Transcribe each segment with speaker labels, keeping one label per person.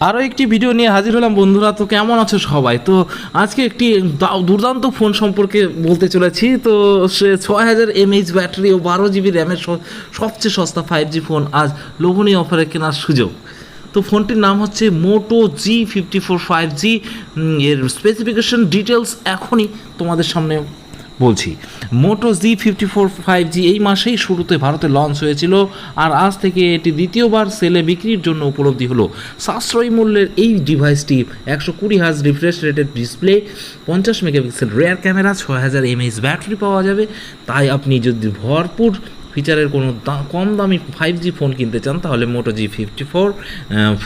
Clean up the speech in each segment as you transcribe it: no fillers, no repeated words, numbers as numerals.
Speaker 1: আরও একটি ভিডিও নিয়ে হাজির হলাম বন্ধুরা। তো কেমন আছো সবাই? তো আজকে একটি দুর্দান্ত ফোন সম্পর্কে বলতে চলেছি। তো সে 6000 mAh ব্যাটারি ও 12 GB র্যামের সবচেয়ে সস্তা 5G ফোন আজ লোভনীয় অফারে কেনার সুযোগ। তো ফোনটির নাম হচ্ছে মোটো G54 5G। এর স্পেসিফিকেশন ডিটেলস এখনই তোমাদের সামনে বলছি। মোটো G54 5G এই মাসেই শুরুতে ভারতে লঞ্চ হয়েছিল, আর আজ থেকে এটি দ্বিতীয়বার সেলে বিক্রির জন্য উপলব্ধি হলো। সাশ্রয়ী মূল্যের এই ডিভাইসটি 120 hertz refresh rated display, 50 megapixel rare camera, 6000 mAh battery পাওয়া যাবে। তাই আপনি যদি ভরপুর ফিচারের কোনো কম দামি 5G ফোন কিনতে চান তাহলে মোটো G54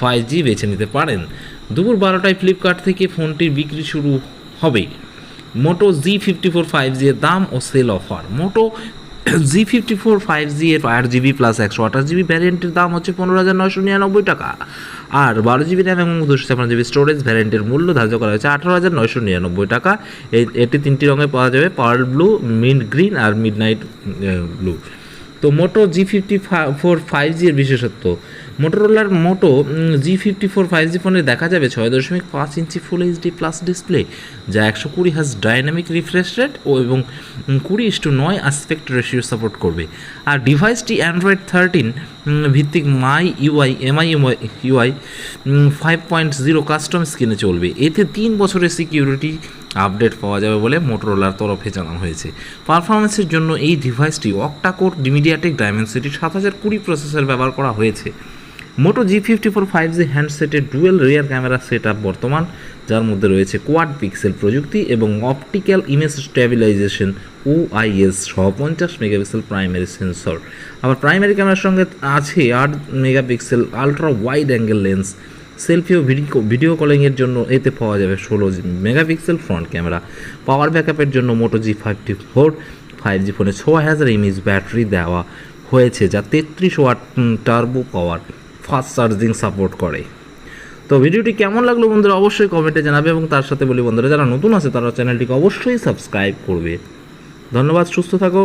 Speaker 1: 5G বেছে নিতে পারেন। দুপুর 12টায় ফ্লিপকার্ট থেকে ফোনটির বিক্রি শুরু হবে। মোটো G54 5G এর দাম ও সেল অফার। মোটো G54 5G এর 8GB প্লাস 128GB ভ্যারিয়েন্টের দাম হচ্ছে 15,999 টাকা, আর 12GB র্যাম এবং 256GB স্টোরেজ ভ্যারিয়েন্টের মূল্য ধার্য করা হয়েছে 18,999 টাকা। এটি তিনটি রঙে পাওয়া যাবে, পার্ল ব্লু, মিন্ট গ্রিন আর মিডনাইট ব্লু। তো মোটো G54 5G এর বিশেষত্ব। মোটোরোলার মোটো G54 5G ফোনে দেখা যাবে 6.5 ইঞ্চি ফুল এইচডি প্লাস ডিসপ্লে, যা 120 হার্জ ডাইনামিক রিফ্রেশ রেট এবং 20:9 অ্যাসপেক্ট রেশিও সাপোর্ট করবে। আর ডিভাইসটি অ্যান্ড্রয়েড 13 ভিত্তিক MIUI 5.0 কাস্টম স্ক্রিনে চলবে। এতে 3 বছরের সিকিউরিটি আপডেট পাওয়া যাবে বলে মোটোরোলার তরফে জানানো হয়েছে। পারফরমেন্সের জন্য এই ডিভাইসটি অক্টাকোর মিডিয়াটেক ডায়মেনসিটি 7020 প্রসেসর ব্যবহার করা হয়েছে। মোটো G54 5G হ্যান্ডসেটের dual rear camera set up বর্তমান, যার মধ্যে রয়েছে কোয়াড পিক্সেল প্রযুক্তি এবং অপটিক্যাল ইমেজ স্ট্যাবিলাইজেশন OIS সহ 50 মেগাপিক্সেল প্রাইমারি সেন্সর। আবার প্রাইমারি ক্যামেরার সঙ্গে আছে 8 megapixel ultra wide angle lens. Selfie ও ভিডিও কলিংয়ের জন্য এতে পাওয়া যাবে 16 মেগাপিক্সেল ফ্রন্ট ক্যামেরা। পাওয়ার ব্যাকআপের জন্য মোটো G54 5G ফোনে 6000 mAh ব্যাটারি দেওয়া হয়েছে, যা 33 watt turbo power fast charging support করে। তো ভিডিওটি কেমন লাগলো বন্ধুরা অবশ্যই কমেন্টে জানাবে, এবং তার সাথে বলি বন্ধুরা যারা নতুন আছে তারা চ্যানেলটিকে অবশ্যই সাবস্ক্রাইব করবে। ধন্যবাদ, সুস্থ থাকো।